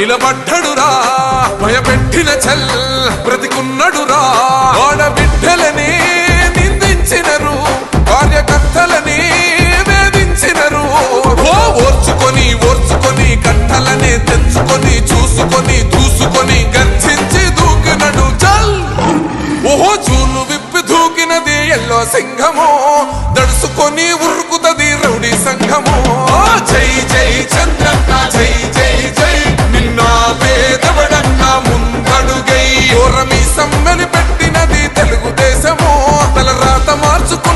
నిలబడ్డడురా భయపెట్టిన చల్ బ్రతికున్నడురా ఆడబిడ్డలని నిందించినరు కార్యకర్తలని వేధించినరు ఓర్చుకొని ఓర్చుకొని కట్టలనే తెంచుకొని చూసుకొని దూసుకొని గర్జించి దూకినడు చల్ ఓహో చూలు విప్పి దూకినది ఎల్లో సింహము దడుసుకొని ఉరుకుతది రౌడీ సంఘము జై జై చంద్రన్న జై జై జై నిన్న పేదవడన్న ముందడుగై ఓరమి సమ్మెలి పెట్టినది తెలుగుదేశము తలరాత మార్చుకో